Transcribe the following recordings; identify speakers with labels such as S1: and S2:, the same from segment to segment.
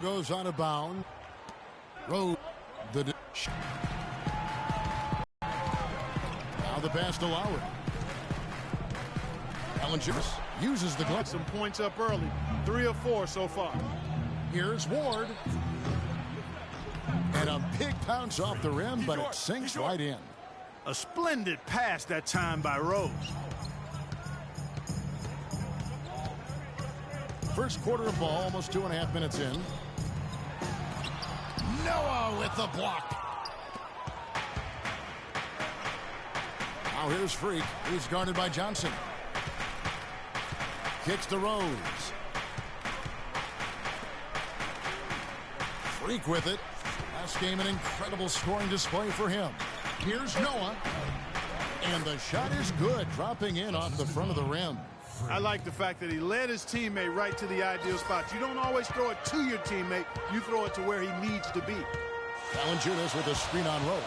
S1: Goes out of bounds. Rose. Now the pass to Lowry. Bellinger uses the glove.
S2: Some points up early. 3 of 4 so far.
S1: Here's Ward. And a big bounce off the rim, but it sinks right in.
S2: A splendid pass that time by Rose.
S1: First quarter of ball, almost 2.5 minutes in. Noah with the block. Now here's Freak. He's guarded by Johnson. Kicks to Rose. Freak with it. Last game, an incredible scoring display for him. Here's Noah. And the shot is good, dropping in off the front of the rim.
S2: I like the fact that he led his teammate right to the ideal spot. You don't always throw it to your teammate. You throw it to where he needs to be.
S1: Valanciunas with a screen on Rose.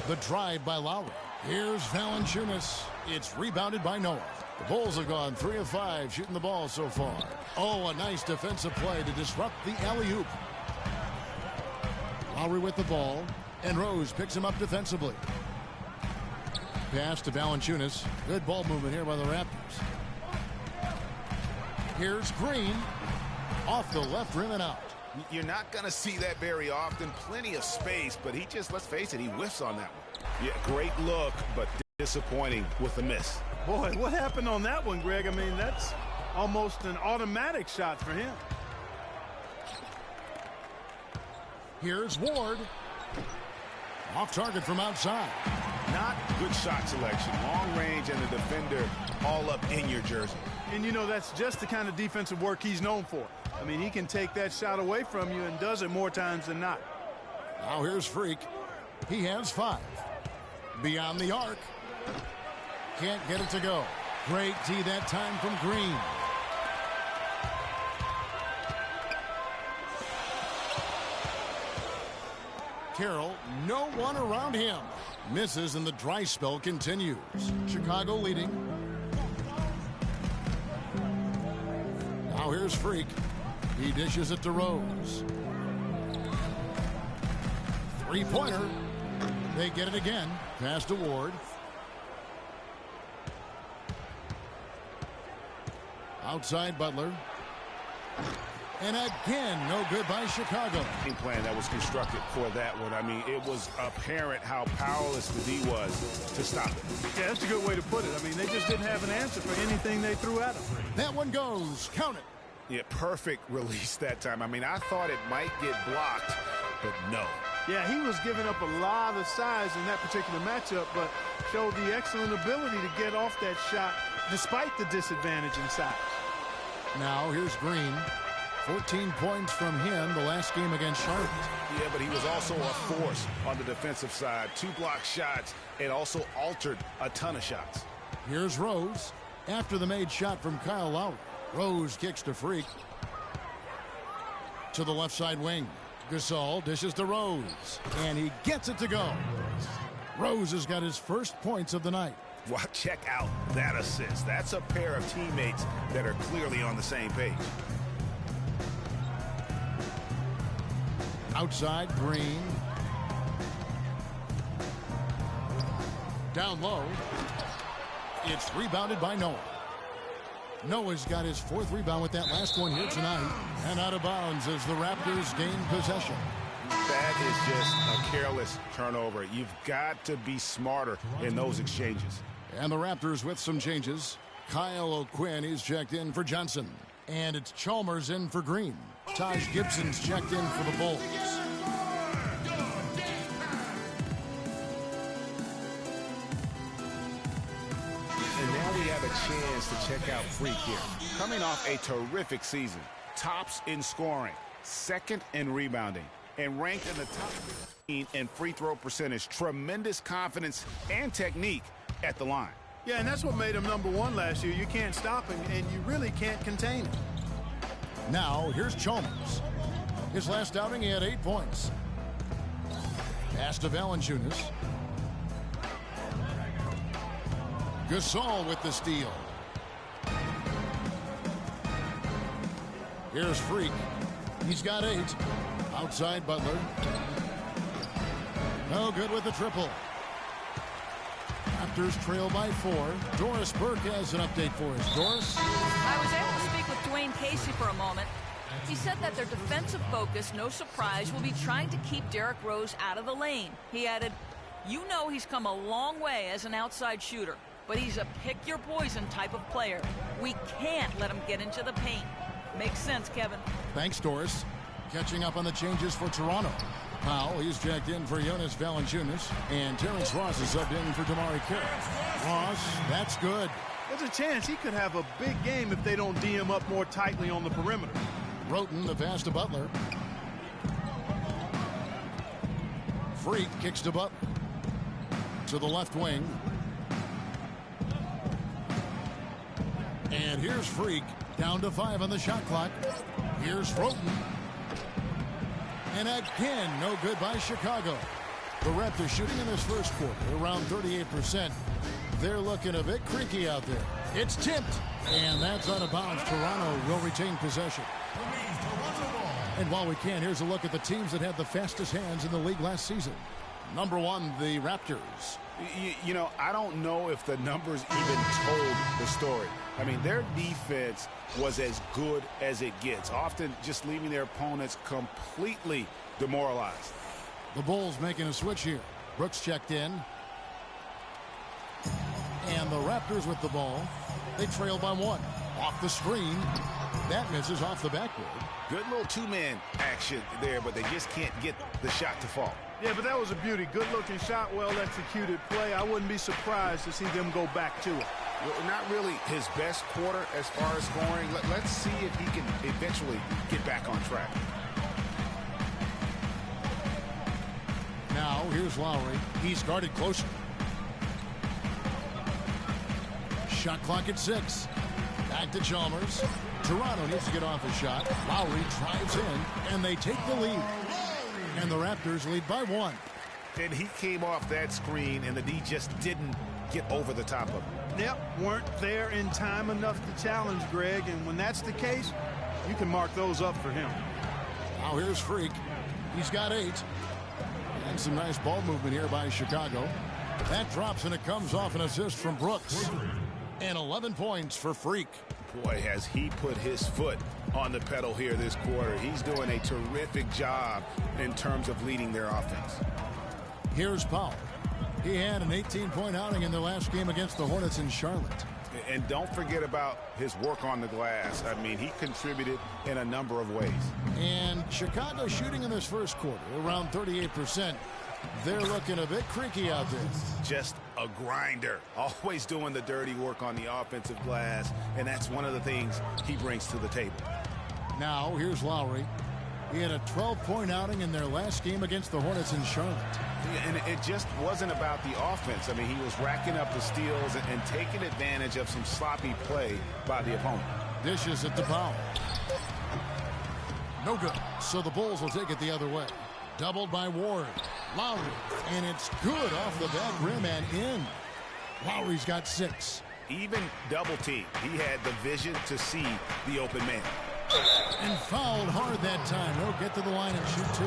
S1: The drive by Lowry. Here's Valanciunas. It's rebounded by Noah. The Bulls have gone 3 of 5 shooting the ball so far. Oh, a nice defensive play to disrupt the alley-oop. Lowry with the ball, and Rose picks him up defensively. Pass to Valanciunas. Good ball movement here by the Raptors. Here's Green. Off the left rim and out.
S3: You're not going to see that very often. Plenty of space, but he just, let's face it, he whiffs on that one. Yeah, great look, but disappointing with the miss.
S2: Boy, what happened on that one, Greg? I mean, that's almost an automatic shot for him.
S1: Here's Ward. Off target from outside.
S3: Not good shot selection. Long range and the defender all up in your jersey.
S2: And, you know, that's just the kind of defensive work he's known for. I mean, he can take that shot away from you and does it more times than not.
S1: Now here's Freak. He has 5. Beyond the arc. Can't get it to go. Great D that time from Green. Carroll, no one around him. Misses and the dry spell continues. Chicago leading. Now here's Freak. He dishes it to Rose. Three-pointer. They get it again. Pass to Ward. Outside Butler. And again, no good by Chicago.
S3: Game plan that was constructed for that one. I mean, it was apparent how powerless the D was to stop it.
S2: Yeah, that's a good way to put it. I mean, they just didn't have an answer for anything they threw at him.
S1: That one goes. Count it.
S3: Yeah, perfect release that time. I mean, I thought it might get blocked, but no.
S2: Yeah, he was giving up a lot of size in that particular matchup, but showed the excellent ability to get off that shot despite the disadvantage in size.
S1: Now here's Green. 14 points from him the last game against Charlotte.
S3: Yeah, but he was also a force on the defensive side. 2 block shots and also altered a ton of shots.
S1: Here's Rose. After the made shot from Kyle Lowry. Rose kicks to Freak. To the left side wing. Gasol dishes to Rose. And he gets it to go. Rose has got his first points of the night.
S3: Wow, check out that assist. That's a pair of teammates that are clearly on the same page.
S1: Outside, Green. Down low. It's rebounded by Noah. Noah's got his 4th rebound with that last one here tonight. And out of bounds as the Raptors gain possession.
S3: That is just a careless turnover. You've got to be smarter in those exchanges.
S1: And the Raptors with some changes. Kyle O'Quinn is checked in for Johnson. And it's Chalmers in for Green. Taj Gibson's checked in for the Bulls.
S3: And now we have a chance to check out Freak here. Coming off a terrific season. Tops in scoring. 2nd in rebounding. And ranked in the top 15 in free throw percentage. Tremendous confidence and technique at the line.
S2: Yeah, and that's what made him #1 last year. You can't stop him, and you really can't contain him.
S1: Now, here's Chalmers. His last outing, he had 8 points. Pass to Valanciunas. Gasol with the steal. Here's Freak. He's got 8. Outside Butler. No good with the triple. Raptors trail by 4. Doris Burke has an update for us. Doris?
S4: I was able to speak with Dwayne Casey for a moment. He said that their defensive focus, no surprise, will be trying to keep Derrick Rose out of the lane. He added, "You know he's come a long way as an outside shooter, but he's a pick-your-poison type of player. We can't let him get into the paint." Makes sense, Kevin.
S1: Thanks, Doris. Catching up on the changes for Toronto. Powell, he's jacked in for Jonas Valanciunas, and Terrence Ross is subbed in for Damari Carroll. Ross, that's good.
S2: There's a chance he could have a big game if they don't D him up more tightly on the perimeter.
S1: Roten, the pass to Butler. Freak kicks to Butler. To the left wing. And here's Freak, down to 5 on the shot clock. Here's Roten. And again, no good by Chicago. The Raptors shooting in this first quarter around 38%. They're looking a bit creaky out there. It's tipped, and that's out of bounds. Toronto will retain possession. And while we can, here's a look at the teams that had the fastest hands in the league last season. Number 1, the Raptors.
S3: You know, I don't know if the numbers even told the story. I mean, their defense was as good as it gets, often just leaving their opponents completely demoralized.
S1: The Bulls making a switch here. Brooks checked in. And the Raptors with the ball. They trail by 1. Off the screen. That misses off the backboard.
S3: Good little two-man action there, but they just can't get the shot to fall.
S2: Yeah, but that was a beauty. Good-looking shot, well-executed play. I wouldn't be surprised to see them go back to it.
S3: Well, not really his best quarter as far as scoring. Let's see if he can eventually get back on track.
S1: Now, here's Lowry. He's guarded closer. Shot clock at 6. Back to Chalmers. Toronto needs to get off a shot. Lowry drives in, and they take the lead. And the Raptors lead by 1.
S3: And he came off that screen, and the D just didn't get over the top of him.
S2: Yep, weren't there in time enough to challenge Greg, and when that's the case, you can mark those up for him.
S1: Now here's Freak. He's got 8. And some nice ball movement here by Chicago. That drops, and it comes off an assist from Brooks. And 11 points for Freak.
S3: Boy, has he put his foot on the pedal here this quarter. He's doing a terrific job in terms of leading their offense.
S1: Here's Powell. He had an 18-point outing in their last game against the Hornets in Charlotte.
S3: And don't forget about his work on the glass. I mean, he contributed in a number of ways.
S1: And Chicago shooting in this first quarter around 38%. They're looking a bit creaky out there.
S3: Just a grinder, always doing the dirty work on the offensive glass, and that's one of the things he brings to the table.
S1: Now, here's Lowry. He had a 12-point outing in their last game against the Hornets in Charlotte.
S3: And it just wasn't about the offense. I mean, he was racking up the steals and taking advantage of some sloppy play by the opponent.
S1: Dishes it to Powell. No good. So the Bulls will take it the other way. Doubled by Ward. Lowry. And it's good off the back rim and in. Lowry's got 6.
S3: Even double team. He had the vision to see the open man.
S1: And fouled hard that time. He'll get to the line and shoot 2.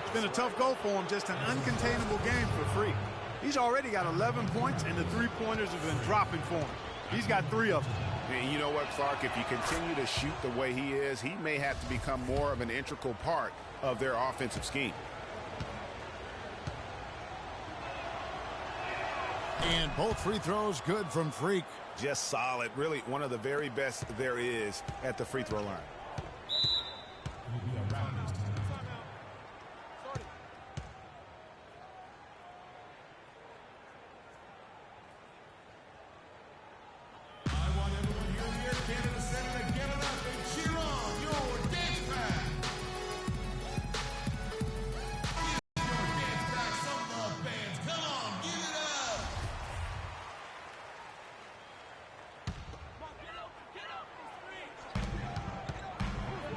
S2: It's been a tough goal for him, just an uncontainable game for Freak. He's already got 11 points, and the three-pointers have been dropping for him. He's got 3 of them.
S3: And you know what, Clark? If you continue to shoot the way he is, he may have to become more of an integral part of their offensive scheme.
S1: And both free throws good from Freak.
S3: Just solid. Really one of the very best there is at the free throw line.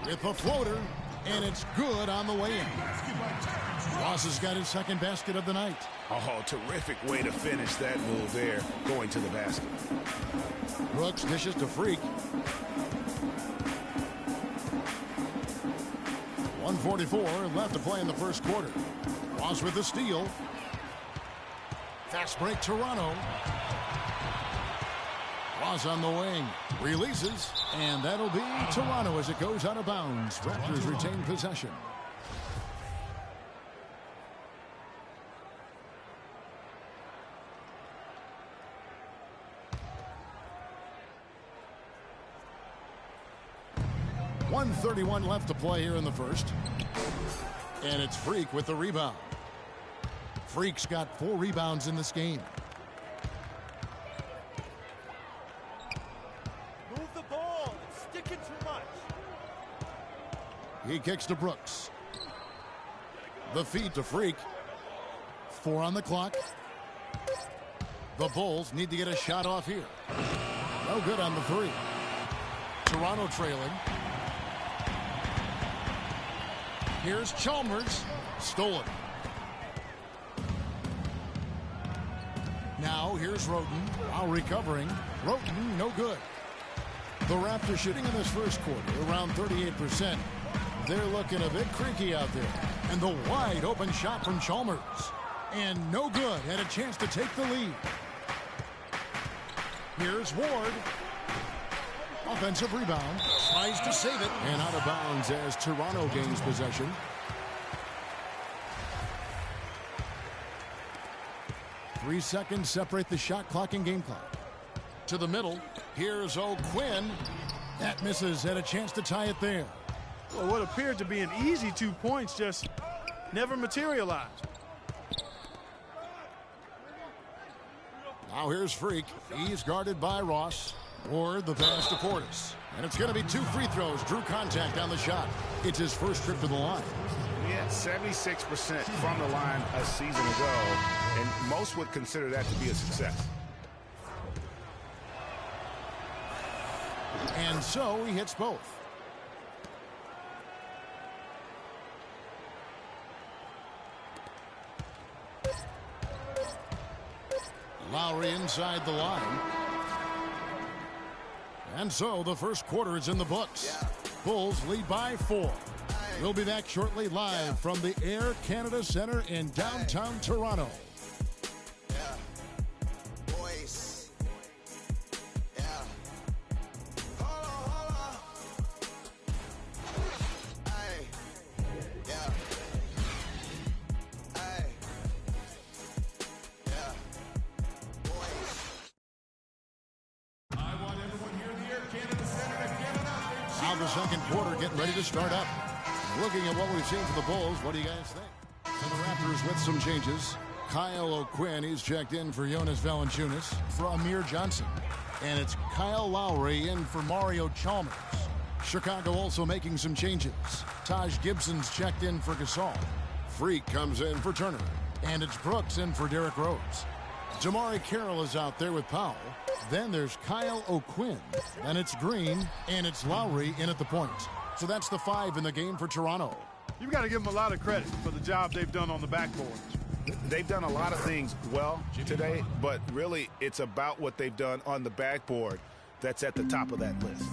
S1: With a floater, and it's good on the way in. Ross has got his second basket of the night.
S3: Oh, terrific way to finish that move there, going to the basket.
S1: Brooks dishes to Freak. 2:44 left to play in the first quarter. Ross with the steal. Fast break, Toronto. Ross on the wing. Releases. And that'll be Toronto as it goes out of bounds. Raptors retain possession. .131 left to play here in the first. And it's Freak with the rebound. Freak's got 4 rebounds in this game.
S5: Move the ball. It's sticking too much.
S1: He kicks to Brooks. The feed to Freak. 4 on the clock. The Bulls need to get a shot off here. No good on the 3. Toronto trailing. Here's Chalmers. Stolen. Now here's Roten. While recovering. Roten, no good. The Raptors shooting in this first quarter around 38%. They're looking a bit creaky out there. And the wide open shot from Chalmers. And no good. Had a chance to take the lead. Here's Ward. Offensive rebound. Tries to save it. And out of bounds as Toronto gains possession. Three seconds separate the shot clock and game clock. To the middle. Here's O'Quinn. That misses. Had a chance to tie it there.
S2: Well, what appeared to be an easy 2 points just never materialized.
S1: Now here's Freak. He's guarded by Ross. Ward the pass to Portis. And it's going to be 2 free throws. Drew contact on the shot. It's his first trip to the line.
S3: Yeah, 76% from the line a season ago, and most would consider that to be a success.
S1: And so he hits both. Lowry inside the line. And so the first quarter is in the books. Bulls lead by 4. We'll be back shortly live from the Air Canada Centre in downtown Toronto.
S5: Boys. Yeah. Hold on. Hey. Yeah. Hey. Yeah. Boys.
S1: I want everyone here in the Air Canada Centre to get it up. Now the second quarter getting ready to start up. Looking at what we've seen for the Bulls, what do you guys think? So the Raptors with some changes. Kyle O'Quinn, he's checked in for Jonas Valanciunas, for Amir Johnson. And it's Kyle Lowry in for Mario Chalmers. Chicago also making some changes. Taj Gibson's checked in for Gasol. Freak comes in for Turner. And it's Brooks in for Derrick Rose. Jamari Carroll is out there with Powell. Then there's Kyle O'Quinn. Then it's Green. And it's Lowry in at the point. So that's the 5 in the game for Toronto.
S2: You've got to give them a lot of credit for the job they've done on the backboard.
S3: They've done a lot of things well today, but really it's about what they've done on the backboard that's at the top of that list.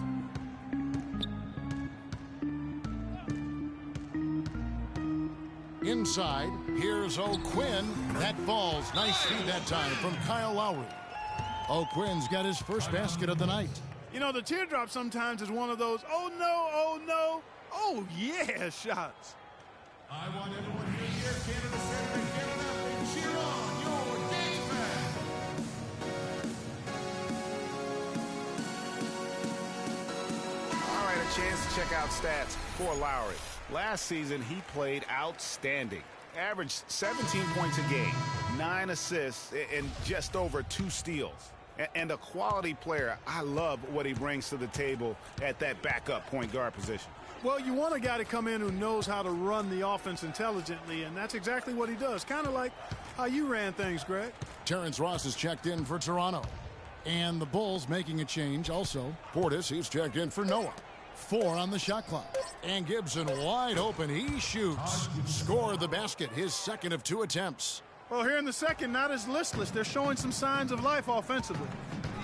S1: Inside, here's O'Quinn. That falls. Nice feed that time from Kyle Lowry. O'Quinn's got his first basket of the night.
S2: You know, the teardrop sometimes is one of those, oh no, oh yeah shots.
S1: I want everyone here in the Air Canada Centre to get it up and cheer on your dance band.
S3: All right, a chance to check out stats for Lowry. Last season, he played outstanding. Averaged 17 points a game, 9 assists, and just over 2 steals. And a quality player. I love what he brings to the table at that backup point guard position.
S2: Well, you want a guy to come in who knows how to run the offense intelligently, and that's exactly what he does. Kind of like how you ran things, Greg.
S1: Terrence Ross is checked in for Toronto. And the Bulls making a change also. Portis, he's checked in for Noah. 4 on the shot clock. And Gibson wide open. He shoots. Scored the basket, his second of 2 attempts.
S2: Well, here in the second, not as listless. They're showing some signs of life offensively.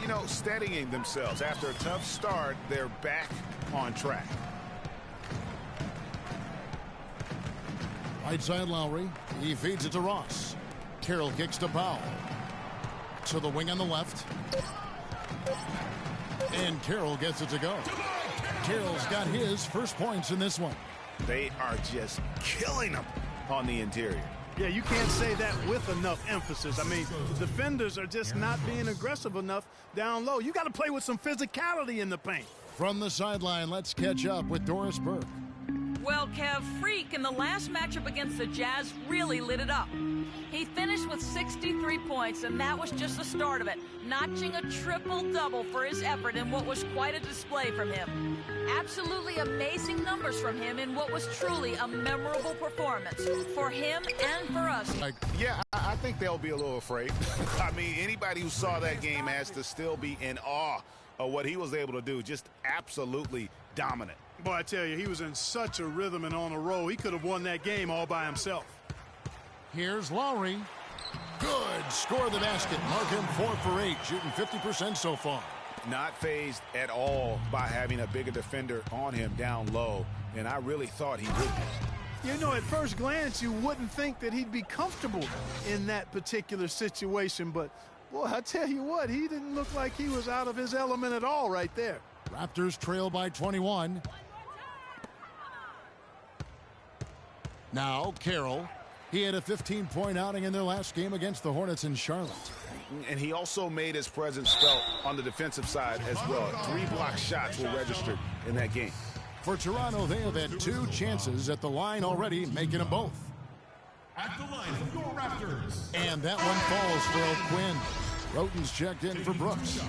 S3: You know, steadying themselves. After a tough start, they're back on track.
S1: Right side Lowry. He feeds it to Ross. Carroll kicks to Powell. To the wing on the left. And Carroll gets it to go. Carroll's got his first points in this one.
S3: They are just killing them on the interior.
S2: Yeah, you can't say that with enough emphasis. I mean, the defenders are just not being aggressive enough down low. You got to play with some physicality in the paint.
S1: From the sideline, let's catch up with Doris Burke.
S4: Well, Kev, Freak in the last matchup against the Jazz really lit it up. He finished with 63 points, and that was just the start of it, notching a triple-double for his effort in what was quite a display from him. Absolutely amazing numbers from him in what was truly a memorable performance for him and for us.
S3: Yeah, I think they'll be a little afraid. I mean, anybody who saw that game has to still be in awe of what he was able to do. Just absolutely dominant.
S2: Boy, I tell you, he was in such a rhythm and on a roll. He could have won that game all by himself.
S1: Here's Lowry. Good. Score the basket. Mark him 4 for 8, shooting 50% so far.
S3: Not phased at all by having a bigger defender on him down low, and I really thought he would be.
S2: You know, at first glance, you wouldn't think that he'd be comfortable in that particular situation, but, boy, I tell you what, he didn't look like he was out of his element at all right there.
S1: Raptors trail by 21. Now, Carroll. He had a 15-point outing in their last game against the Hornets in Charlotte.
S3: And he also made his presence felt on the defensive side as well. 3 block shots were registered in that game.
S1: For Toronto, they have had 2 chances at the line already, making them both.
S6: At the line for your Raptors.
S1: And that one falls for O'Quinn. Roten's checked in for Brooks.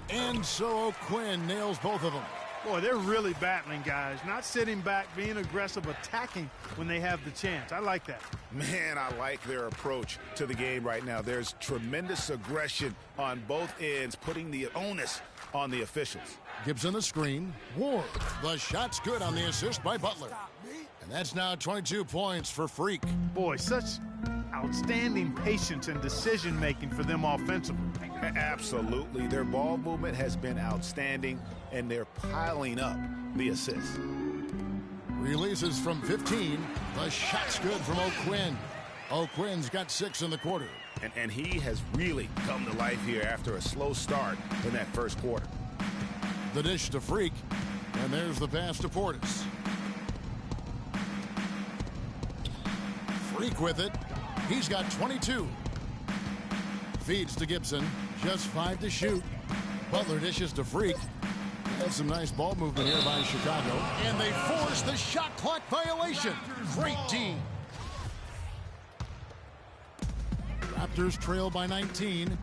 S1: And so O'Quinn nails both of them.
S2: Boy, they're really battling, guys. Not sitting back, being aggressive, attacking when they have the chance. I like that.
S3: Man, I like their approach to the game right now. There's tremendous aggression on both ends, putting the onus on the officials.
S1: Gibson the screen. Ward. The shot's good on the assist by Butler. And that's now 22 points for Freak.
S2: Boy, such outstanding patience and decision-making for them offensively.
S3: Absolutely. Their ball movement has been outstanding, and they're piling up the assists.
S1: Releases from 15. The shot's good from O'Quinn. O'Quinn's got 6 in the quarter.
S3: And he has really come to life here after a slow start in that first quarter.
S1: The dish to Freak. And there's the pass to Portis. Freak with it. He's got 22. Feeds to Gibson. Just 5 to shoot. Butler dishes to Freak. That's some nice ball movement here by Chicago. And they force the shot clock violation. Great D. Raptors trail by 19.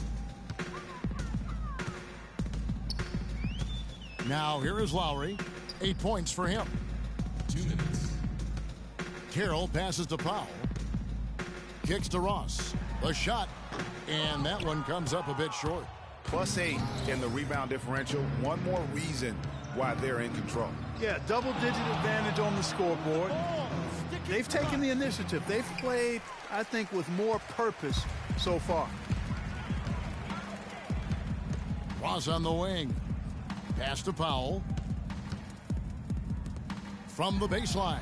S1: Now here is Lowry. 8 points for him.
S6: 2 minutes.
S1: Carroll passes to Powell. Kicks to Ross. The shot. And that one comes up a bit short.
S3: +8 in the rebound differential. One more reason why they're in control.
S2: Yeah, double-digit advantage on the scoreboard. They've taken the initiative. They've played, I think, with more purpose so far.
S1: Ross on the wing. Pass to Powell. From the baseline.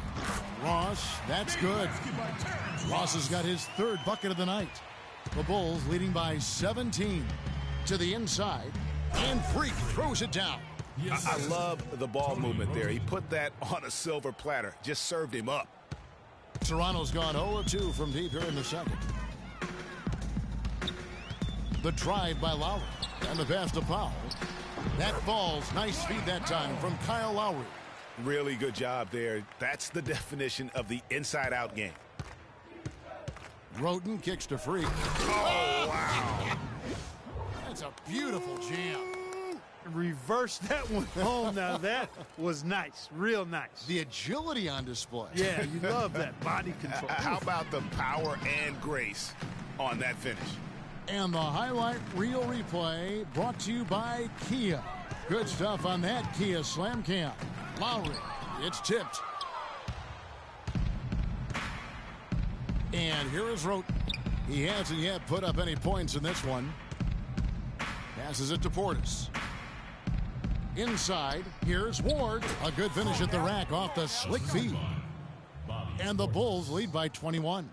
S1: Ross, that's good. Ross has got his 3rd bucket of the night. The Bulls leading by 17. To the inside. And Freak throws it down.
S3: I love the ball movement there. He put that on a silver platter. Just served him up.
S1: Toronto's gone 0-2 from deep here in the second. The drive by Lowry. And the pass to Powell. That falls. Nice feed that time from Kyle Lowry.
S3: Really good job there. That's the definition of the inside-out game.
S1: Roten kicks to Freak.
S3: Oh, wow.
S1: That's a beautiful jam.
S2: Reverse that one home. Now that was nice. Real nice.
S1: The agility on display.
S2: Yeah, you love that body control.
S3: How about the power and grace on that finish?
S1: And the highlight reel replay brought to you by Kia. Good stuff on that Kia Slam Cam. Lowry, it's tipped. And here is Roten. He hasn't yet put up any points in this one. Passes it to Portis. Inside, here's Ward. A good finish at the rack off the slick feed. And the Bulls lead by 21.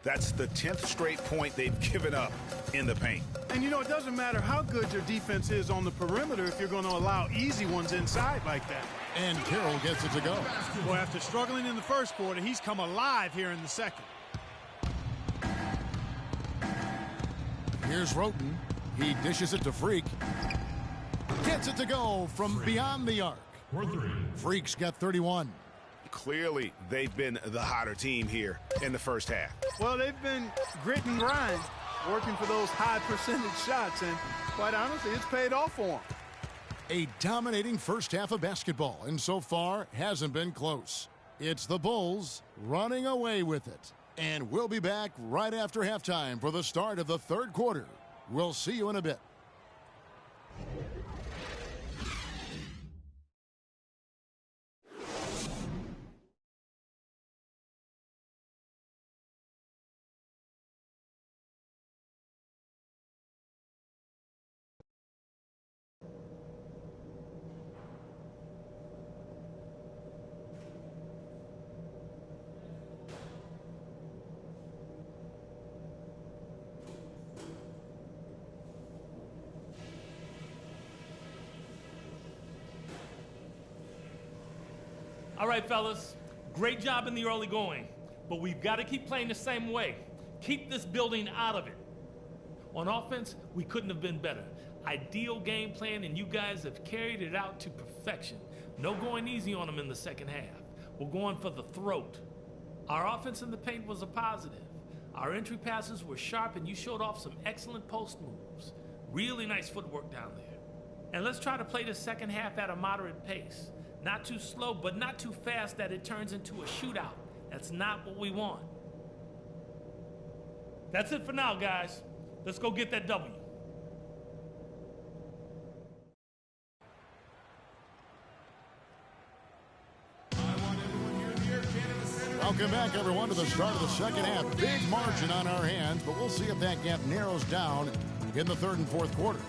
S3: That's the 10th straight point they've given up in the paint.
S2: And, you know, it doesn't matter how good your defense is on the perimeter if you're going to allow easy ones inside like that.
S1: And Carroll gets it to go.
S2: Well, after struggling in the first quarter, he's come alive here in the second.
S1: Here's Roten. He dishes it to Freak. Gets it to go from beyond the arc. Freak's got 31.
S3: Clearly, they've been the hotter team here in the first half.
S2: Well, they've been grit and grind, working for those high percentage shots, and quite honestly, it's paid off for them.
S1: A dominating first half of basketball, and so far hasn't been close. It's the Bulls running away with it. And we'll be back right after halftime for the start of the third quarter. We'll see you in a bit.
S7: All right, fellas, great job in the early going, but we've got to keep playing the same way. Keep this building out of it. On offense, we couldn't have been better. Ideal game plan, and you guys have carried it out to perfection. No going easy on them in the second half. We're going for the throat. Our offense in the paint was a positive. Our entry passes were sharp, and you showed off some excellent post moves. Really nice footwork down there. And let's try to play the second half at a moderate pace. Not too slow, but not too fast that it turns into a shootout. That's not what we want. That's it for now, guys. Let's go get that W.
S1: Welcome back, everyone, to the start of the second half. Big margin on our hands, but we'll see if that gap narrows down in the third and fourth quarters.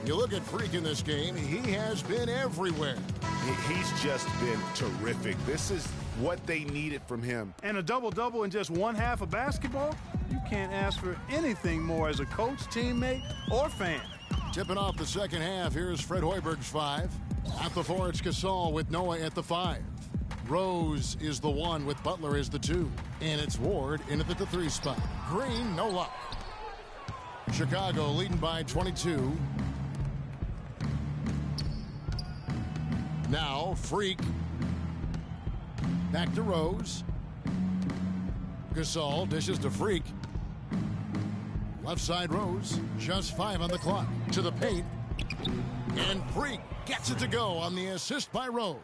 S1: You look at Freak in this game, he has been everywhere.
S3: He's just been terrific. This is what they needed from him.
S2: And a double-double in just one half of basketball? You can't ask for anything more as a coach, teammate, or fan.
S1: Tipping off the second half, here's Fred Hoiberg's 5. At the 4, it's Gasol with Noah at the 5. Rose is the 1 with Butler as the 2. And it's Ward in at the 3 spot. Green, no luck. Chicago leading by 22. Now, Freak. Back to Rose. Gasol dishes to Freak. Left side Rose. Just 5 on the clock. To the paint. And Freak gets it to go on the assist by Rose.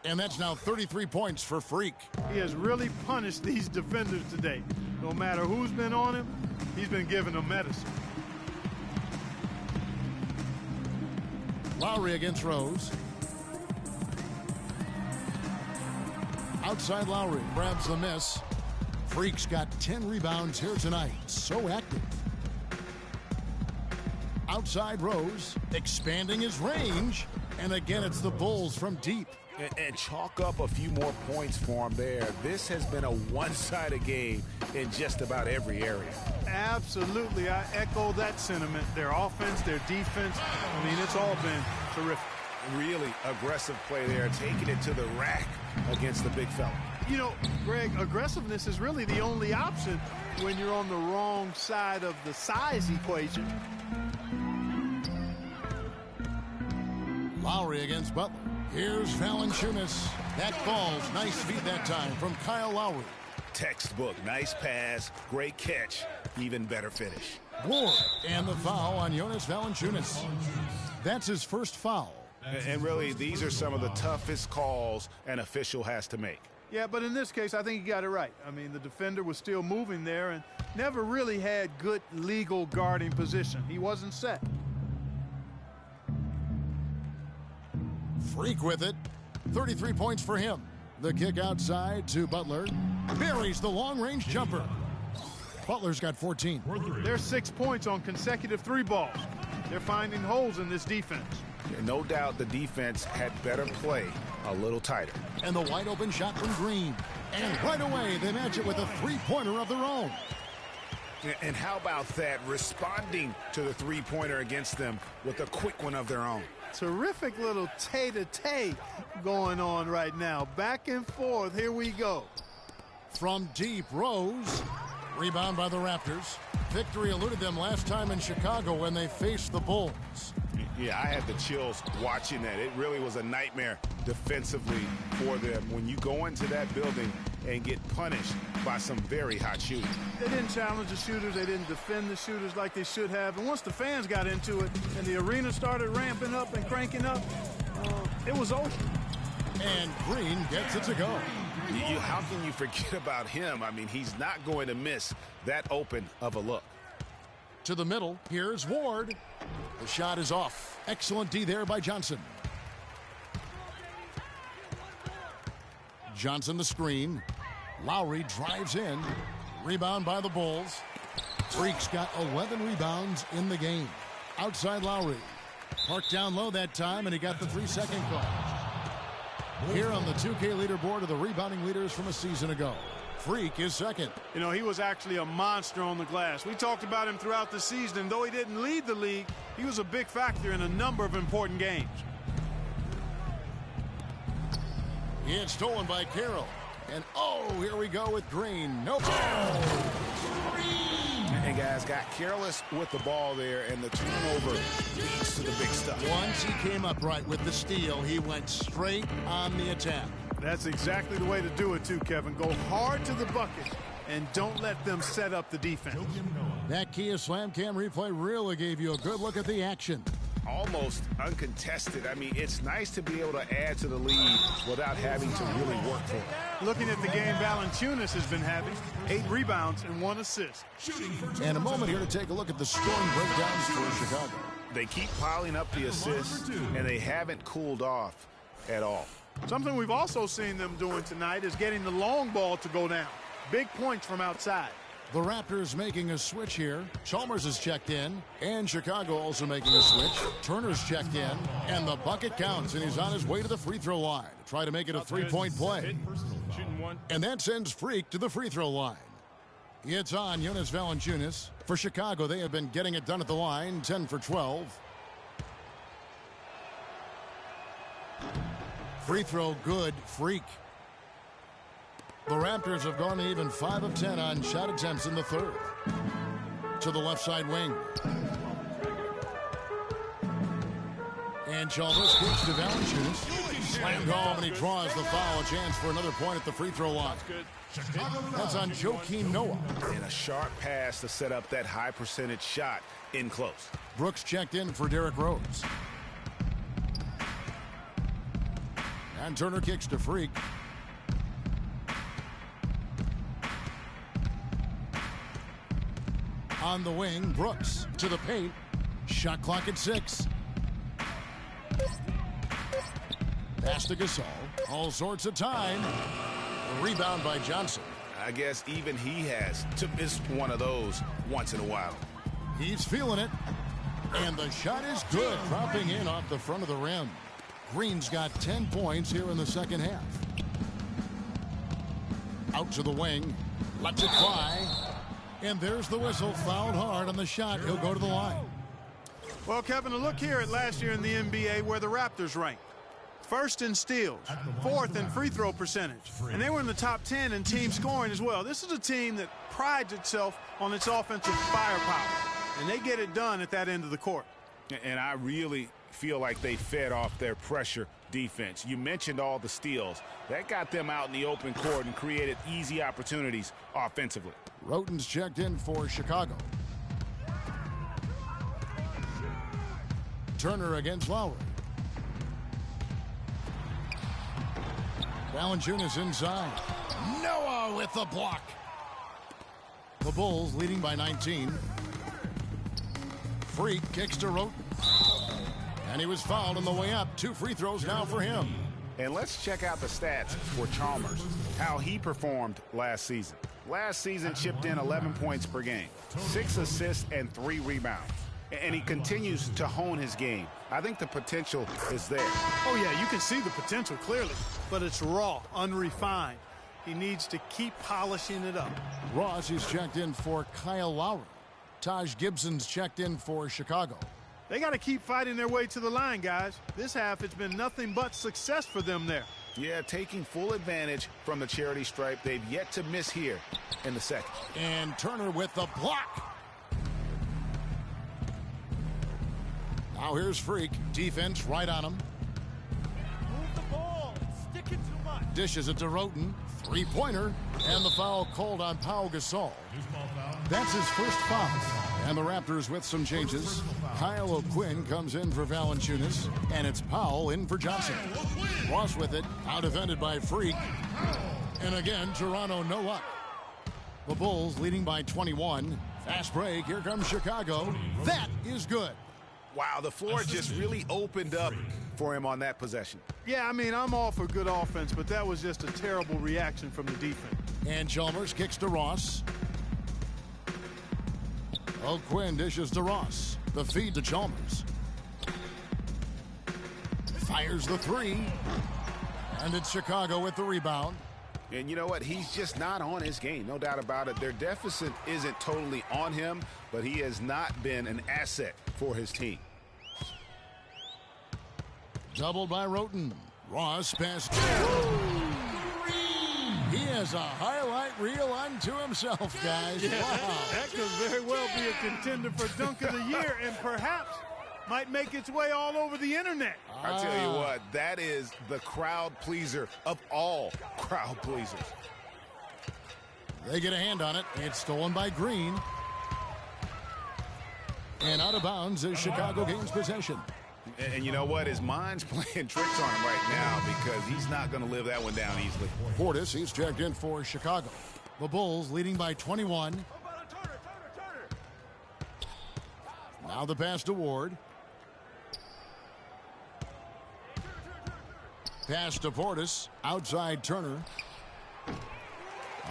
S1: And that's now 33 points for Freak.
S2: He has really punished these defenders today. No matter who's been on him, he's been giving them medicine.
S1: Lowry against Rose. Outside Lowry grabs the miss. Freak's got 10 rebounds here tonight. So active. Outside Rose, expanding his range. And again, it's the Bulls from deep.
S3: And chalk up a few more points for him there. This has been a one-sided game in just about every area.
S2: Absolutely. I echo that sentiment. Their offense, their defense, I mean, it's all been terrific.
S3: Really aggressive play there, taking it to the rack against the big fella.
S2: You know, Greg, aggressiveness is really the only option when you're on the wrong side of the size equation.
S1: Lowry against Butler. Here's Valanciunas. That falls. Nice feed that time from Kyle Lowry.
S3: Textbook. Nice pass. Great catch. Even better finish.
S1: Ward. And the foul on Jonas Valanciunas. That's his first foul.
S3: And really, these are some of the toughest calls an official has to make.
S2: Yeah, but in this case, I think he got it right. I mean, the defender was still moving there and never really had good legal guarding position. He wasn't set.
S1: Freak with it. 33 points for him. The kick outside to Butler. Buries the long-range jumper. Butler's got 14.
S2: There's 6 points on consecutive 3 balls. They're finding holes in this defense.
S3: And no doubt the defense had better play a little tighter.
S1: And the wide open shot from Green. And right away, they match it with a three-pointer of their own.
S3: And how about that, responding to the three-pointer against them with a quick one of their own.
S2: Terrific little tay-to-tay going on right now. Back and forth. Here we go.
S1: From deep, Rose. Rebound by the Raptors. Victory eluded them last time in Chicago when they faced the Bulls.
S3: Yeah, I had the chills watching that. It really was a nightmare defensively for them when you go into that building and get punished by some very hot shooting.
S2: They didn't challenge the shooters. They didn't defend the shooters like they should have. And once the fans got into it and the arena started ramping up and cranking up, it was over.
S1: And Green gets it to go.
S3: How can you forget about him? I mean, he's not going to miss that open of a look.
S1: To the middle, here's Ward. The shot is off. Excellent D there by Johnson. Johnson the screen. Lowry drives in. Rebound by the Bulls. Freak's got 11 rebounds in the game. Outside Lowry. Parked down low that time, and he got the 3-second call. Here on the 2K leaderboard are the rebounding leaders from a season ago. Freak is second.
S2: You know, he was actually a monster on the glass. We talked about him throughout the season, and though he didn't lead the league, he was a big factor in a number of important games.
S1: It's stolen by Carroll. And oh, here we go with Green. No.
S3: And guys got careless with the ball there, and the turnover leads to the big stuff.
S1: Once he came up right with the steal, he went straight on the attack.
S2: That's exactly the way to do it, too, Kevin. Go hard to the bucket and don't let them set up the defense.
S1: That Kia Slam Cam replay really gave you a good look at the action.
S3: Almost uncontested. I mean, it's nice to be able to add to the lead without having to really work for it.
S2: Looking at the game Valanciunas has been having, 8 rebounds and 1 assist.
S1: And a moment here to take a look at the scoring breakdowns for Chicago.
S3: They keep piling up the assists, and they haven't cooled off at all.
S2: Something we've also seen them doing tonight is getting the long ball to go down. Big points from outside.
S1: The Raptors making a switch here. Chalmers is checked in, and Chicago also making a switch. Turner's checked in, and the bucket counts, and he's on his way to the free throw line to try to make it a three-point play. And that sends Freak to the free throw line. It's on Jonas Valanciunas. For Chicago, they have been getting it done at the line, 10 for 12. Free throw good, Freak. The Raptors have gone even 5 of 10 on shot attempts in the third. To the left side wing. And Chalmers kicks to Valanciunas. Slammed home, and he draws the foul. A chance for another point at the free throw line. That's on Joakim Noah.
S3: And a sharp pass to set up that high percentage shot in close.
S1: Brooks checked in for Derrick Rose. And Turner kicks to Freak. On the wing, Brooks to the paint. Shot clock at 6. Pass to Gasol. All sorts of time. A rebound by Johnson.
S3: I guess even he has to miss one of those once in a while.
S1: He's feeling it. And the shot is good, dropping in off the front of the rim. Green's got 10 points here in the second half. Out to the wing. Lets it fly. And there's the whistle. Fouled hard on the shot. He'll go to the line.
S2: Well, Kevin, a look here at last year in the NBA where the Raptors ranked. First in steals, 4th in free throw percentage. And they were in the top 10 in team scoring as well. This is a team that prides itself on its offensive firepower. And they get it done at that end of the court.
S3: And I really feel like they fed off their pressure defense. You mentioned all the steals. That got them out in the open court and created easy opportunities offensively.
S1: Roten's checked in for Chicago. Turner against Lowry. Valanciunas inside. Noah with the block. The Bulls leading by 19. Freak kicks to Roten. And he was fouled on the way up. 2 free throws now for him.
S3: And let's check out the stats for Chalmers, how he performed last season. Last season chipped in 11 points per game, 6 assists and 3 rebounds. and he continues to hone his game. I think the potential is there.
S2: Oh, yeah, you can see the potential clearly, but it's raw, unrefined. He needs to keep polishing it up.
S1: Ross is checked in for Kyle Lowry. Taj Gibson's checked in for Chicago.
S2: They got to keep fighting their way to the line, guys. This half, it's been nothing but success for them there.
S3: Yeah, taking full advantage from the charity stripe. They've yet to miss here in the second.
S1: And Turner with the block. Now here's Freak. Defense right on him.
S5: Move the ball. It's sticking too much.
S1: Dishes it to Roten. Three-pointer. And the foul called on Pau Gasol. That's his first foul. And the Raptors with some changes. Kyle O'Quinn comes in for Valanciunas. And it's Powell in for Johnson. Ross with it. Now defended by Freak. And again, Toronto no up. The Bulls leading by 21. Fast break. Here comes Chicago. That is good.
S3: Wow, the floor just really opened up for him on that possession.
S2: Yeah, I mean, I'm all for good offense, but that was just a terrible reaction from the defense.
S1: And Chalmers kicks to Ross. O'Quinn dishes to Ross. The feed to Chalmers. Fires the three. And it's Chicago with the rebound.
S3: And you know what? He's just not on his game. No doubt about it. Their deficit isn't totally on him, but he has not been an asset for his team.
S1: Doubled by Roten. Ross passed. He has a highlight reel unto himself, guys.
S2: Yeah,
S1: wow.
S2: that could very well be a contender for Dunk of the Year and perhaps might make its way all over the internet.
S3: I tell you what, that is the crowd pleaser of all crowd pleasers.
S1: They get a hand on it. It's stolen by Green. And out of bounds as Chicago gains possession.
S3: And you know what? His mind's playing tricks on him right now because he's not going to live that one down easily.
S1: Portis, he's checked in for Chicago. The Bulls leading by 21. Now the pass to Ward. Pass to Portis. Outside Turner.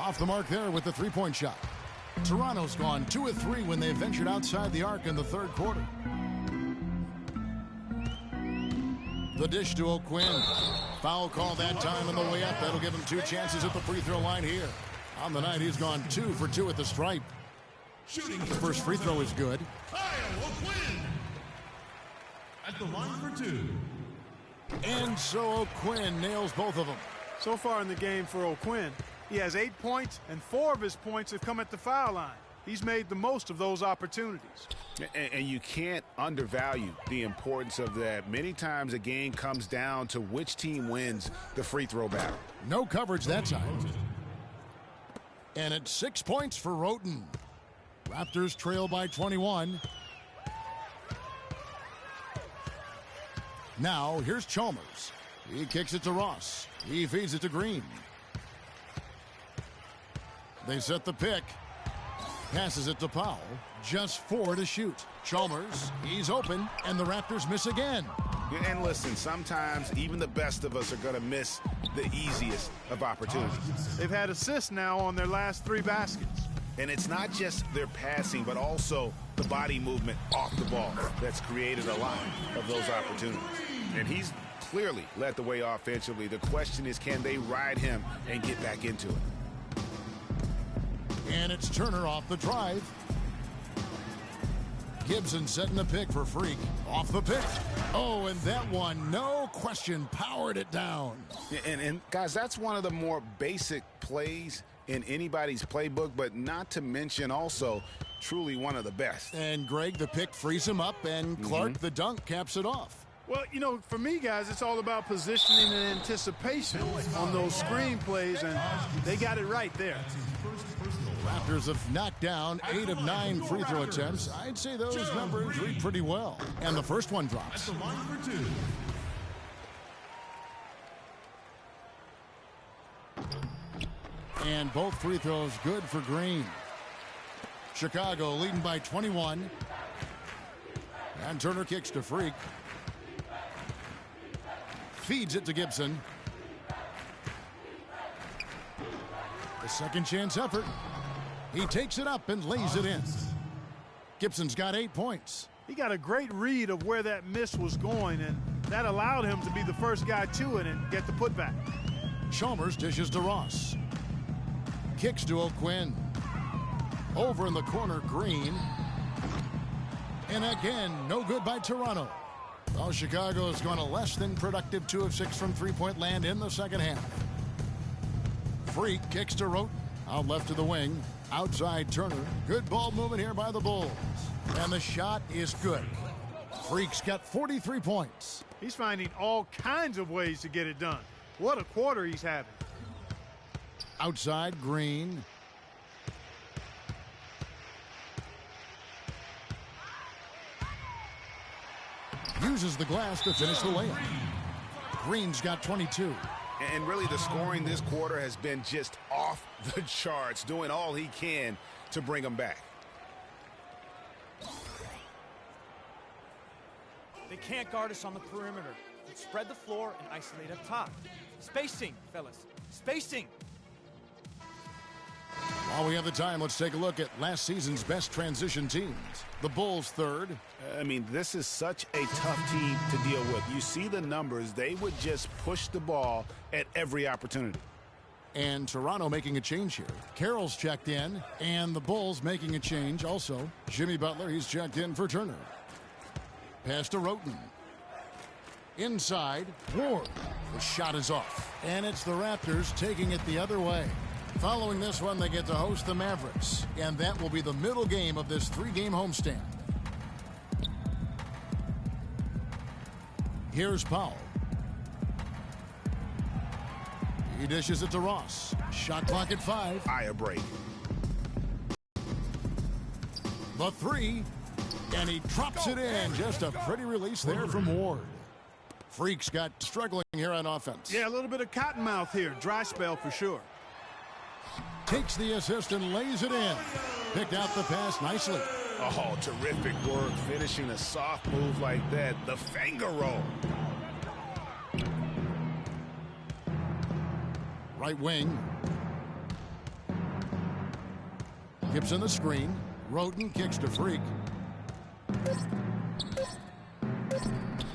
S1: Off the mark there with the three-point shot. Toronto's gone 2 of 3 when they ventured outside the arc in the third quarter. The dish to O'Quinn. Foul call that time on the way up. That'll give him 2 chances at the free throw line here. On the night, he's gone 2 for 2 at the stripe.
S6: Shooting
S1: The first free throw is good.
S6: Kyle O'Quinn at the line for 2.
S1: And so O'Quinn nails both of them.
S2: So far in the game for O'Quinn, he has 8 points, and 4 of his points have come at the foul line. He's made the most of those opportunities.
S3: And you can't undervalue the importance of that. Many times a game comes down to which team wins the free throw battle.
S1: No coverage that time. And it's 6 points for Roten. Raptors trail by 21. Now here's Chalmers. He kicks it to Ross. He feeds it to Green. They set the pick. Passes it to Powell. Just 4 to shoot. Chalmers, he's open, and the Raptors miss again.
S3: And listen, sometimes even the best of us are going to miss the easiest of opportunities.
S2: They've had assists now on their last 3 baskets.
S3: And it's not just their passing, but also the body movement off the ball that's created a lot of those opportunities. And he's clearly led the way offensively. The question is, can they ride him and get back into it?
S1: And it's Turner off the drive. Gibson setting the pick for Freak. Off the pick. Oh, and that one, no question, powered it down.
S3: And guys, that's one of the more basic plays in anybody's playbook, but not to mention also truly one of the best.
S1: And Greg, the pick frees him up, and Clark, the dunk, caps it off.
S2: Well, you know, for me, guys, it's all about positioning and anticipation on those screen plays, and they got it right there.
S1: Raptors have knocked down 8 of 9 free throw attempts. I'd say those numbers read pretty well. And the first one drops.
S6: At the line for 2.
S1: And both free throws good for Green. Chicago leading by 21. And Turner kicks to Freak. Feeds it to Gibson. The second chance effort. He takes it up and lays it in. Gibson's got 8 points.
S2: He got a great read of where that miss was going, and that allowed him to be the first guy to it and get the putback.
S1: Chalmers dishes to Ross. Kicks to O'Quinn. Over in the corner, Green. And again, no good by Toronto. Well, Chicago has gone a less than productive 2 of 6 from three-point land in the second half. Freak kicks to Roten. Out left to the wing. Outside Turner. Good ball movement here by the Bulls. And the shot is good. Freak's got 43 points.
S2: He's finding all kinds of ways to get it done. What a quarter he's having.
S1: Outside Green. Uses the glass to finish the layup. Green's got 22.
S3: And really the scoring this quarter has been just off the charts, doing all he can to bring them back.
S5: They can't guard us on the perimeter. Let's spread the floor and isolate up top. Spacing, fellas. Spacing.
S1: While we have the time, let's take a look at last season's best transition teams. The Bulls third.
S3: I mean, this is such a tough team to deal with. You see the numbers. They would just push the ball at every opportunity.
S1: And Toronto making a change here. Carroll's checked in, and the Bulls making a change also. Jimmy Butler, he's checked in for Turner. Pass to Roten. Inside, Ward. The shot is off. And it's the Raptors taking it the other way. Following this one, they get to host the Mavericks. And that will be the middle game of this 3-game homestand. Here's Powell. He dishes it to Ross. Shot clock at 5.
S3: Eye a break.
S1: The 3. And he drops it in. Just a pretty release there from Ward. Freak's got struggling here on offense.
S2: Yeah, a little bit of cottonmouth here. Dry spell for sure.
S1: Takes the assist and lays it in. Picked out the pass nicely.
S3: Oh, terrific work finishing a soft move like that. The finger roll.
S1: Right wing. Gibson the screen. Roten kicks to Freak.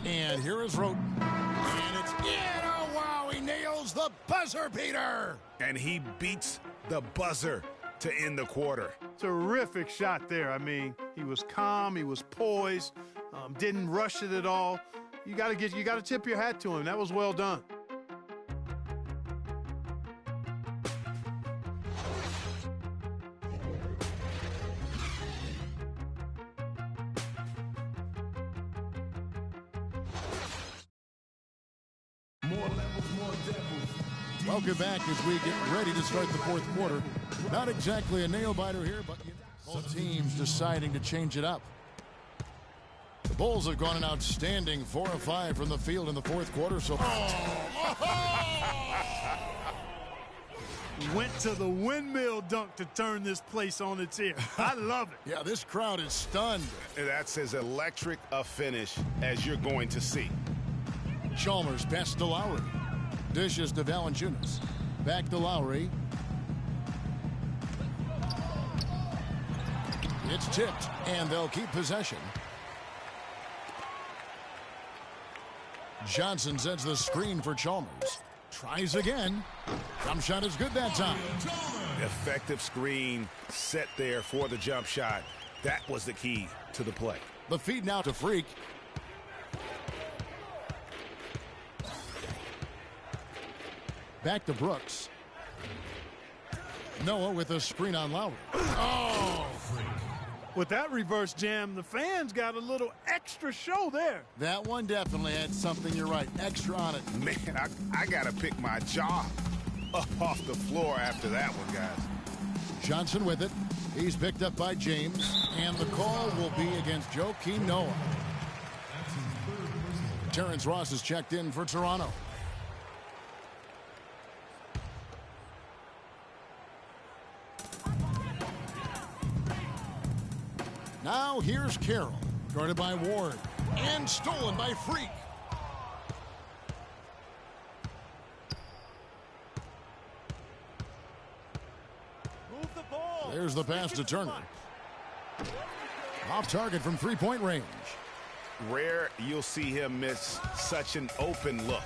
S1: And here is Roten. And it's in. Oh, wow. He nails the buzzer beater.
S3: And he beats the buzzer to end the quarter.
S2: Terrific shot there. I mean, he was calm. He was poised. Didn't rush it at all. You got to tip your hat to him. That was well done.
S1: Welcome back as we get ready to start the fourth quarter. Not exactly a nail-biter here, but both teams deciding to change it up. The Bulls have gone an outstanding 4 of 5 from the field in the fourth quarter. So
S2: Went to the windmill dunk to turn this place on its ear. I love it.
S1: Yeah, this crowd is stunned.
S3: That's as electric a finish as you're going to see.
S1: Chalmers pass to Lowry. Dishes to Valanciunas. Back to Lowry. It's tipped, and they'll keep possession. Johnson sets the screen for Chalmers. Tries again. Jump shot is good that time.
S3: Effective screen set there for the jump shot. That was the key to the play.
S1: The feed now to Freak. Back to Brooks. Noah with a screen on Lowry. Oh!
S2: With that reverse jam, the fans got a little extra show there.
S1: That one definitely had something, you're right, extra on it.
S3: Man, I got to pick my jaw up off the floor after that one, guys.
S1: Johnson with it. He's picked up by James, and the call will be against Joakim Noah. Terrence Ross is checked in for Toronto. Now here's Carroll, guarded by Ward, and stolen by Freak.
S5: Move the ball.
S1: There's the pass to Turner. Off target from three-point range.
S3: Rare you'll see him miss such an open look.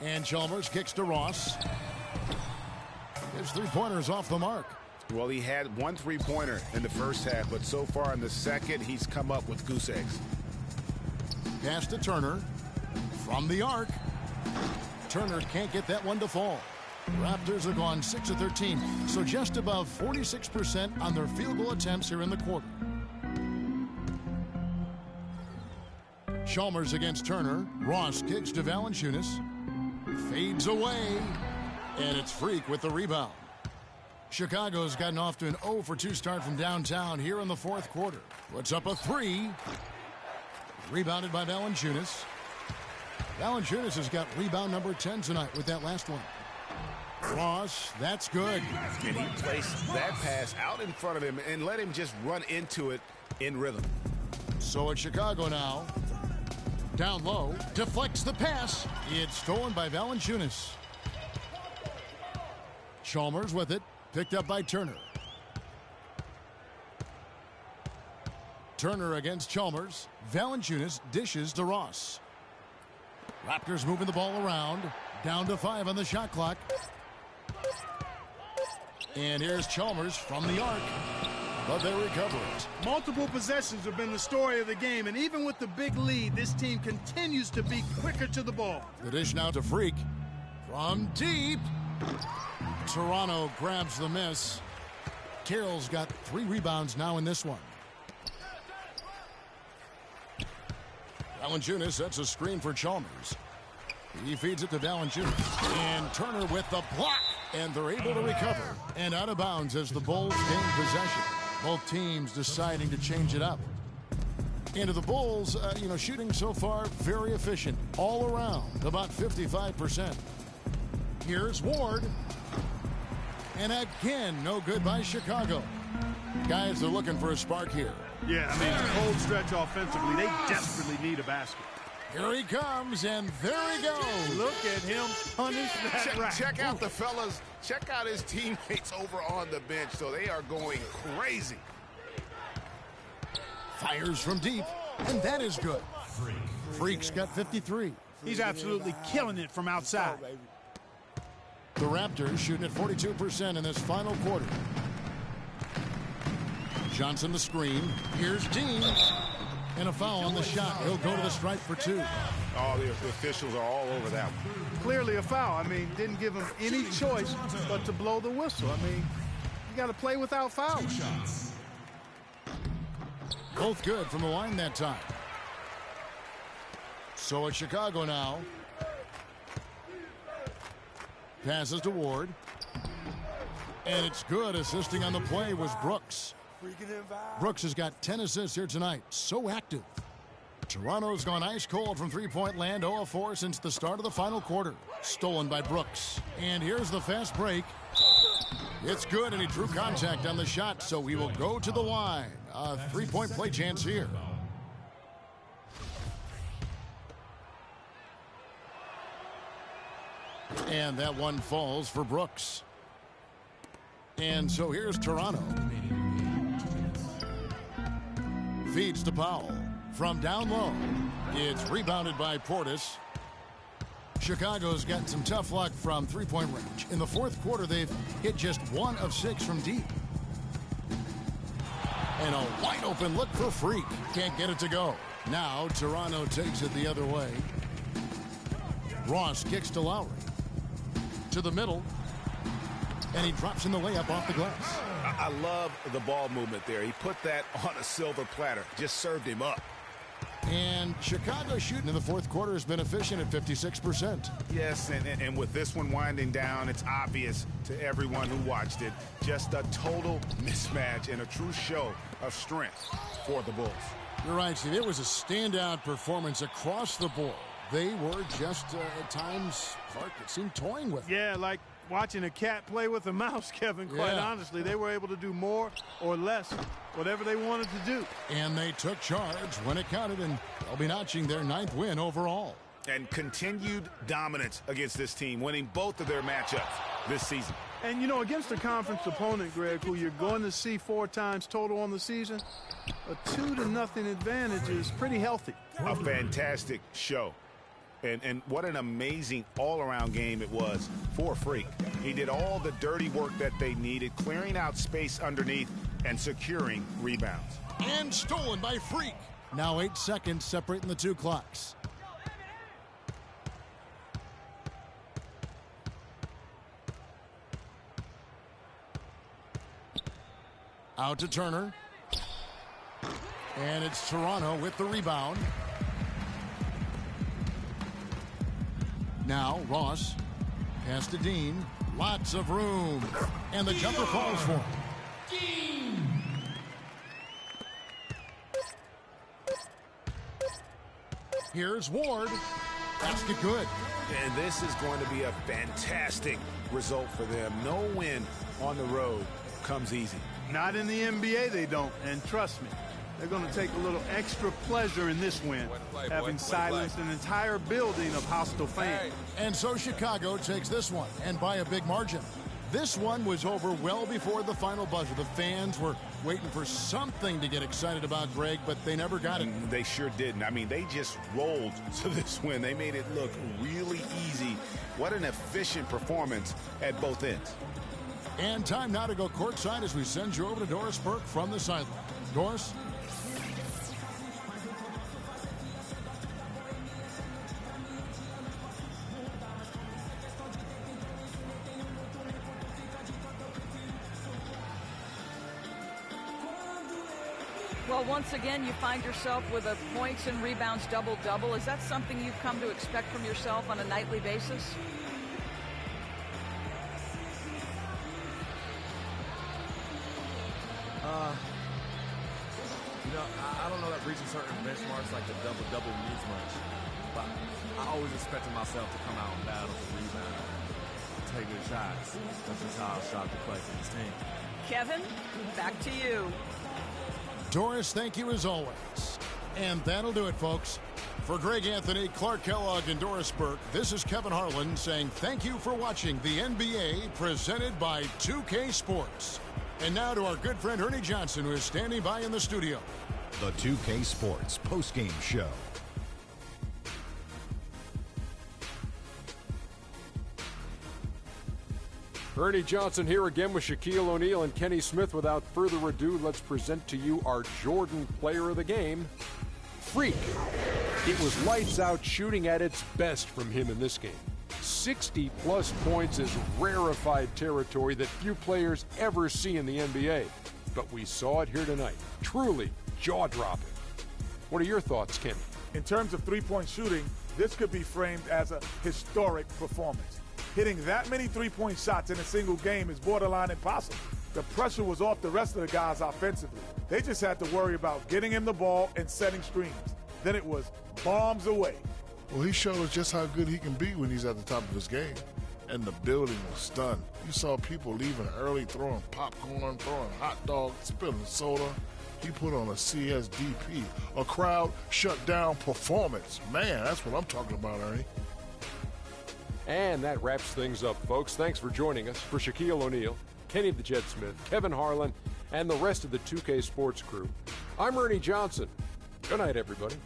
S1: And Chalmers kicks to Ross. His three-pointer's off the mark.
S3: Well, he had one three-pointer in the first half, but so far in the second, he's come up with goose eggs.
S1: Pass to Turner. From the arc. Turner can't get that one to fall. Raptors have gone 6 of 13, so just above 46% on their field goal attempts here in the quarter. Chalmers against Turner. Ross kicks to Valanciunas. Fades away. And it's Freak with the rebound. Chicago's gotten off to an 0 for 2 start from downtown here in the fourth quarter. Puts up a 3. Rebounded by Valanciunas. Valanciunas has got rebound number 10 tonight with that last one. Ross, that's good.
S3: And he placed that pass out in front of him and let him just run into it in rhythm.
S1: So it's Chicago now. Down low, deflects the pass. It's stolen by Valanciunas. Chalmers with it, picked up by Turner. Turner against Chalmers. Valanciunas dishes to Ross. Raptors moving the ball around. Down to 5 on the shot clock. And here's Chalmers from the arc. But they recover it.
S2: Multiple possessions have been the story of the game, and even with the big lead, this team continues to be quicker to the ball.
S1: The dish now to Freak. From deep. Toronto grabs the miss. Carroll's got 3 rebounds now in this one. Valanciunas sets a screen for Chalmers. He feeds it to Valanciunas. And Turner with the block. And they're able to recover. And out of bounds as the Bulls gain possession. Both teams deciding to change it up. And to the Bulls, shooting so far very efficient. All around, about 55%. Here's Ward. And again, no good by Chicago. Guys, they're looking for a spark here.
S2: Yeah, I mean, it's a cold stretch offensively. They desperately need a basket.
S1: Here he comes, and there he goes.
S2: Look at him punish that rack.
S3: Check out the fellas. Check out his teammates over on the bench. So they are going crazy.
S1: Fires from deep, and that is good. Freak's got 53.
S2: He's absolutely killing it from outside.
S1: The Raptors shooting at 42% in this final quarter. Johnson the screen. Here's Dean. And a foul on the shot. He'll go to the stripe for 2.
S3: Oh, the officials are all over that one.
S2: Clearly a foul. I mean, didn't give him any choice but to blow the whistle. I mean, you got to play without fouling.
S1: Both good from the line that time. So it's Chicago now. Passes to Ward. And it's good. Assisting on the play was Brooks. Brooks has got 10 assists here tonight. So active. Toronto's gone ice cold from three-point land. 0 of 4 since the start of the final quarter. Stolen by Brooks. And here's the fast break. It's good, and he drew contact on the shot, so he will go to the line. A three-point play chance here. And that one falls for Brooks. And so here's Toronto. Feeds to Powell. From down low. It's rebounded by Portis. Chicago's gotten some tough luck from three-point range. In the fourth quarter, they've hit just 1 of 6 from deep. And a wide-open look for Freak. Can't get it to go. Now Toronto takes it the other way. Ross kicks to Lowry. To the middle. And he drops in the layup off the glass.
S3: I love the ball movement there. He put that on a silver platter. Just served him up.
S1: And Chicago shooting in the fourth quarter has been efficient at 56%.
S3: Yes, and with this one winding down, it's obvious to everyone who watched it. Just a total mismatch and a true show of strength for the Bulls.
S1: You're right, Steve. It was a standout performance across the board. They were just, at times, Clark, it seemed toying with.
S2: Yeah, like watching a cat play with a mouse, Kevin, quite honestly. They were able to do more or less, whatever they wanted to do.
S1: And they took charge when it counted, and they'll be notching their 9th win overall.
S3: And continued dominance against this team, winning both of their matchups this season.
S2: And, you know, against a conference opponent, Greg, who you're going to see 4 times total on the season, a 2-0 advantage is pretty healthy.
S3: A fantastic show. And what an amazing all-around game it was for Freak. He did all the dirty work that they needed, clearing out space underneath and securing rebounds.
S1: And stolen by Freak. Now 8 seconds separating the two clocks. Out to Turner. And it's Toronto with the rebound. Now Ross. Pass to Dean. Lots of room. And the jumper falls for him. Here's Ward. Basket good.
S3: And this is going to be a fantastic result for them. No win on the road comes easy.
S2: Not in the NBA, they don't. And trust me, they're going to take a little extra pleasure in this win, having silenced an entire building of hostile fans.
S1: And so Chicago takes this one, and by a big margin. This one was over well before the final buzzer. The fans were waiting for something to get excited about, Greg, but they never got it.
S3: They sure didn't. I mean, they just rolled to this win. They made it look really easy. What an efficient performance at both ends.
S1: And time now to go courtside as we send you over to Doris Burke from the sideline. Doris?
S4: Well, once again, you find yourself with a points and rebounds double-double. Is that something you've come to expect from yourself on a nightly basis?
S8: You know, I don't know that reaching certain benchmarks like the double-double means much, but I always expected myself to come out and battle for rebound, take good shots. That's just how I shot the play for this team.
S4: Kevin, back to you.
S1: Doris, thank you as always. And that'll do it, folks. For Greg Anthony, Clark Kellogg, and Doris Burke, this is Kevin Harlan saying thank you for watching the NBA presented by 2K Sports. And now to our good friend Ernie Johnson, who is standing by in the studio.
S9: The 2K Sports postgame show.
S10: Ernie Johnson here again with Shaquille O'Neal and Kenny Smith. Without further ado, let's present to you our Jordan player of the game, Freak. It was lights out shooting at its best from him in this game. 60-plus points is rarefied territory that few players ever see in the NBA. But we saw it here tonight. Truly jaw-dropping. What are your thoughts, Kenny?
S11: In terms of three-point shooting, this could be framed as a historic performance. Hitting that many three-point shots in a single game is borderline impossible. The pressure was off the rest of the guys offensively. They just had to worry about getting him the ball and setting screens. Then it was bombs away.
S12: Well, he showed us just how good he can be when he's at the top of his game. And the building was stunned. You saw people leaving early, throwing popcorn, throwing hot dogs, spilling soda. He put on a CSDP, a crowd shut-down performance. Man, that's what I'm talking about, Ernie.
S10: And that wraps things up, folks. Thanks for joining us. For Shaquille O'Neal, Kenny the Jet Smith, Kevin Harlan, and the rest of the 2K Sports crew, I'm Ernie Johnson. Good night, everybody.